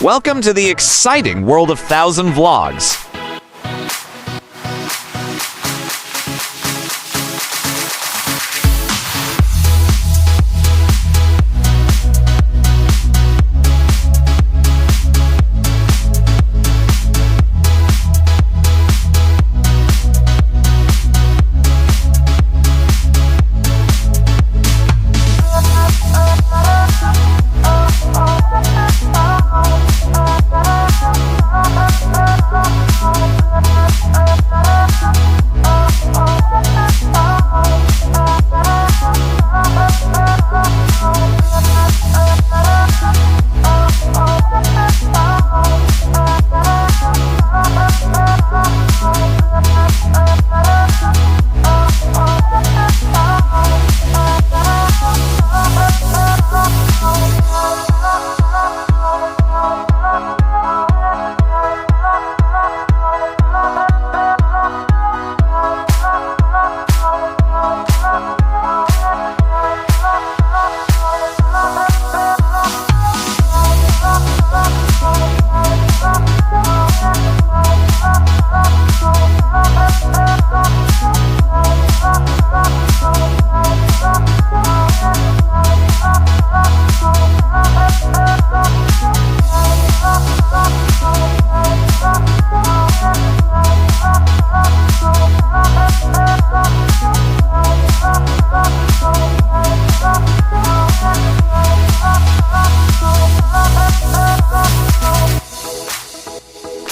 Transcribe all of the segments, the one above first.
Welcome to the exciting world of 1,000 Vlogs.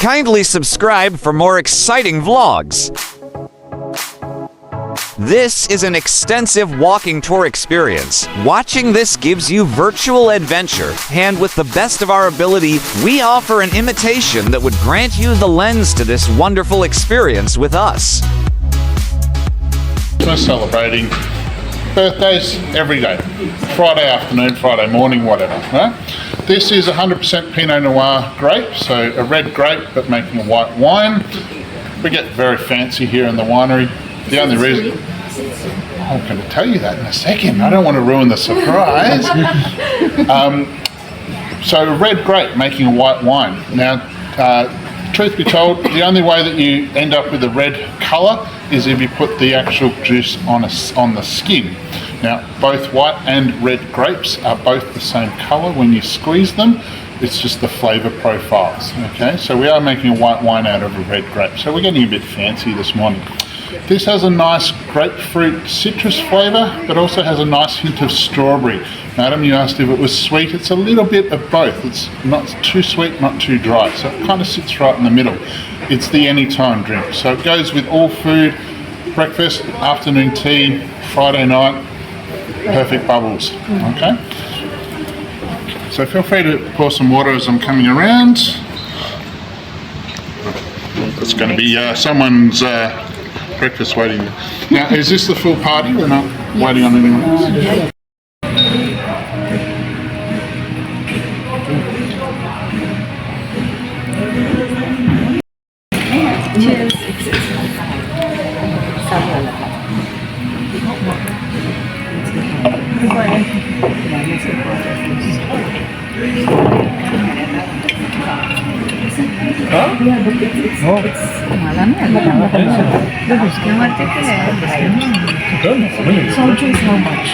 Kindly subscribe for more exciting vlogs. This is an extensive walking tour experience. Watching this gives you virtual adventure, and with the best of our ability, we offer an imitation that would grant you the lens to this wonderful experience with us. We're celebrating birthdays every day. Friday afternoon, Friday morning, whatever. Right? This is 100% Pinot Noir grape, so a red grape but making a white wine. We get very fancy here in the winery. The only reason... I'm going to tell you that in a second. I don't want to ruin the surprise. So a red grape making a white wine. Now, truth be told, the only way that you end up with a red colour is if you put the actual juice on the skin. Now, both white and red grapes are both the same colour when you squeeze them. It's just the flavour profiles. Okay, so we are making a white wine out of a red grape. So we're getting a bit fancy this morning. This has a nice grapefruit citrus flavour, but also has a nice hint of strawberry. Madam, you asked if it was sweet. It's a little bit of both. It's not too sweet, not too dry. So it kind of sits right in the middle. It's the anytime drink. So it goes with all food, breakfast, afternoon tea, Friday night, perfect bubbles. Okay? So feel free to pour some water as I'm coming around. It's going to be someone's breakfast waiting. Now, is this the full party? We're not waiting on anyone else? Cheers. How much?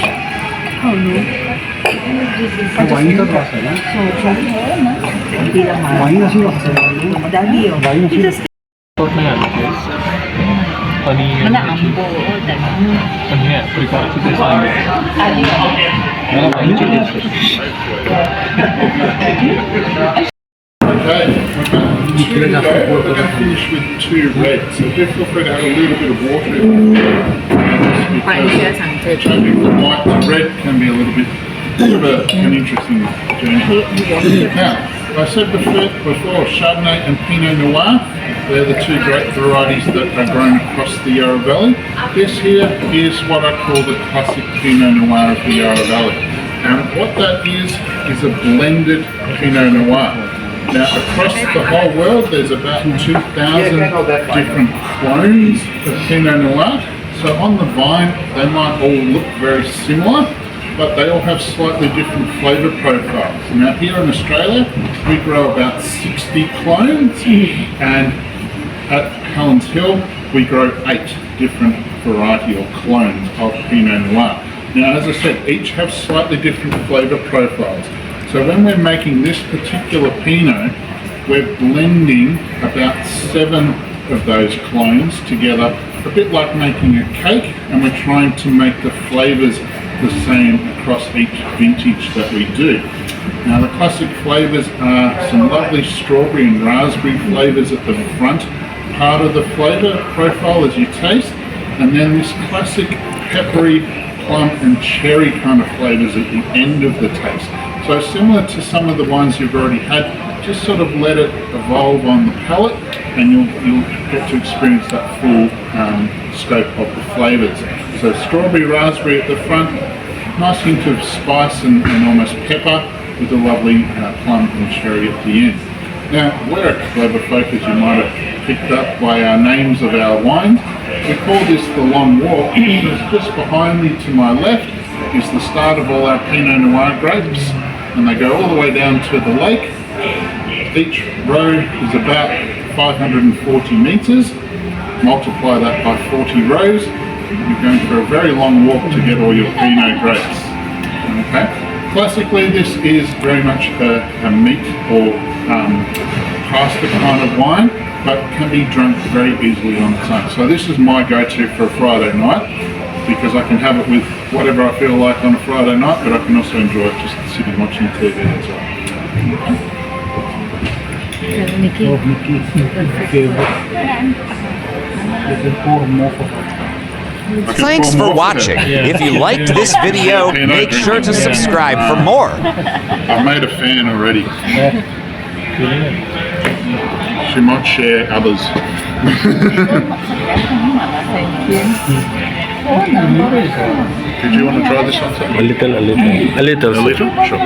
Okay, we're going to finish with 2 reds. So feel free to have a little bit of water in there. Changing from white to red can be a little bit of an interesting journey. Now, I said before, Chardonnay and Pinot Noir, they're the 2 grape varieties that are grown across the Yarra Valley. This here is what I call the classic Pinot Noir of the Yarra Valley. And what that is a blended Pinot Noir. Now, across the whole world, there's about 2,000 different clones of Pinot Noir. So on the vine, they might all look very similar, but they all have slightly different flavour profiles. Now here in Australia, we grow about 60 clones, and at Helen's Hill, we grow 8 different variety or clones of Pinot Noir. Now, as I said, each have slightly different flavour profiles. So when we're making this particular Pinot, we're blending about 7 of those clones together, a bit like making a cake, and we're trying to make the flavours the same across each vintage that we do. Now the classic flavours are some lovely strawberry and raspberry flavours at the front part of the flavour profile as you taste, and then this classic peppery, plum and cherry kind of flavours at the end of the taste. So similar to some of the wines you've already had, just sort of let it evolve on the palate, and you'll get to experience that full scope of the flavours. So strawberry, raspberry at the front, nice hint of spice and almost pepper, with a lovely plum and cherry at the end. Now, we're a clever folk, as you might have picked up by our names of our wines. We call this the Long Walk, because just behind me to my left is the start of all our Pinot Noir grapes, and they go all the way down to the lake. Each row is about 540 metres. Multiply that by 40 rows. You're going for a very long walk to get all your Pinot grapes. Okay. Classically, this is very much a meat or pasta kind of wine, but can be drunk very easily on its own. So this is my go-to for a Friday night, because I can have it with whatever I feel like on a Friday night, but I can also enjoy it just sitting watching TV as well. Thanks for watching. If you liked this video, make sure to subscribe for more. I've made a fan already. She might share others. Did you want to try this one? A little. A little? Sure.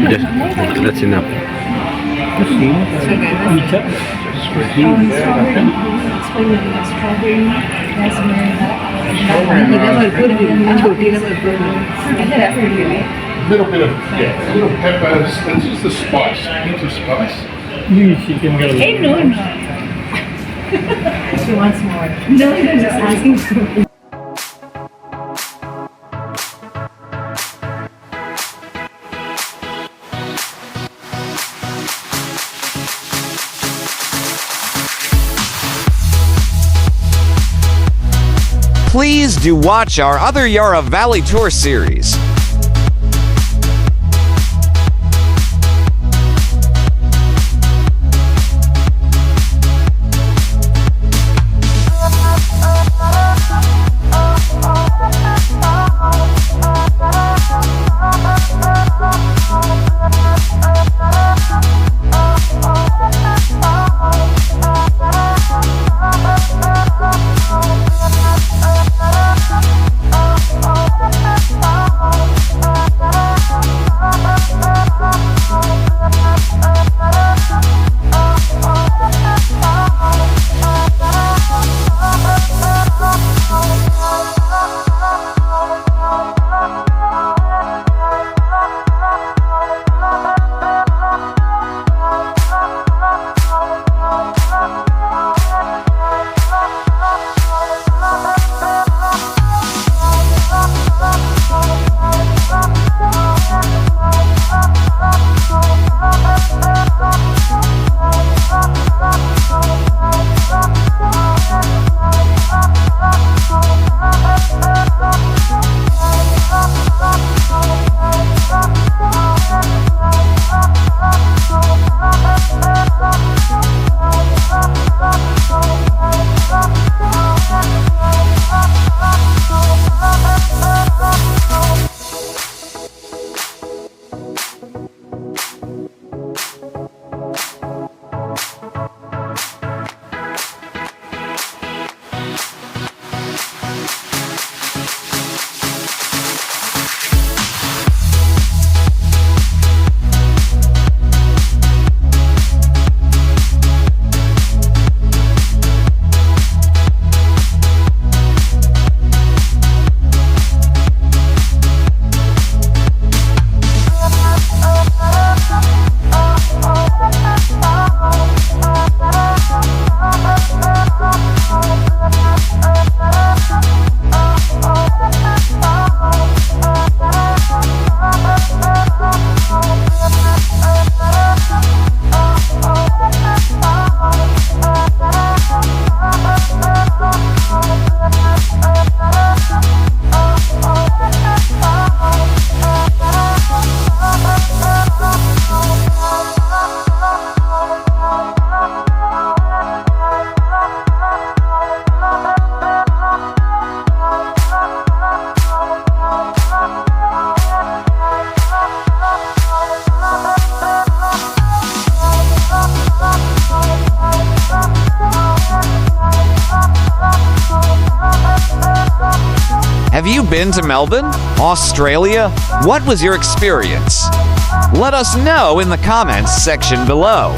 Just, that's enough. A little bit of, a little pepper. It's just the spice. Hint of spice. Hey, no. She wants more. No, you're just asking for. Please do watch our other Yarra Valley Tour series. Oh, Have you been to Melbourne, Australia? What was your experience? Let us know in the comments section below.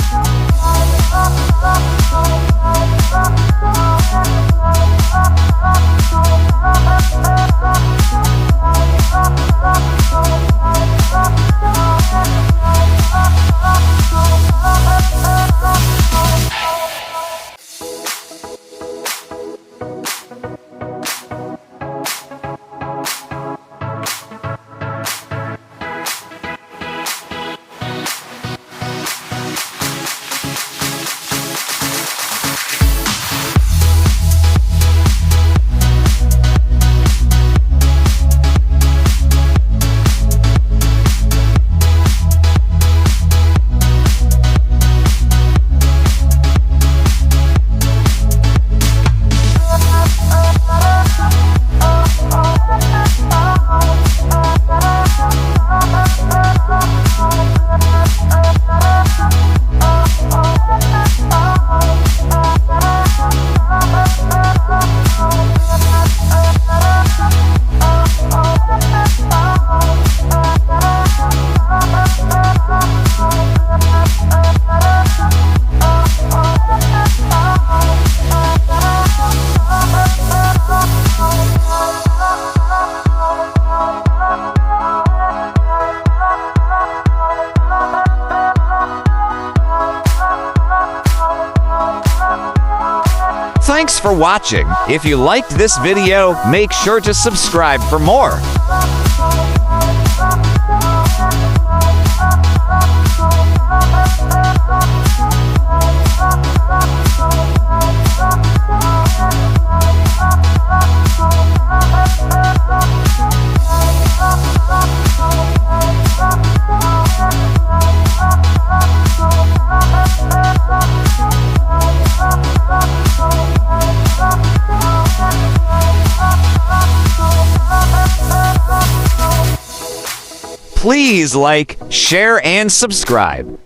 Thanks for watching. If you liked this video, make sure to subscribe for more. Please like, share, and subscribe.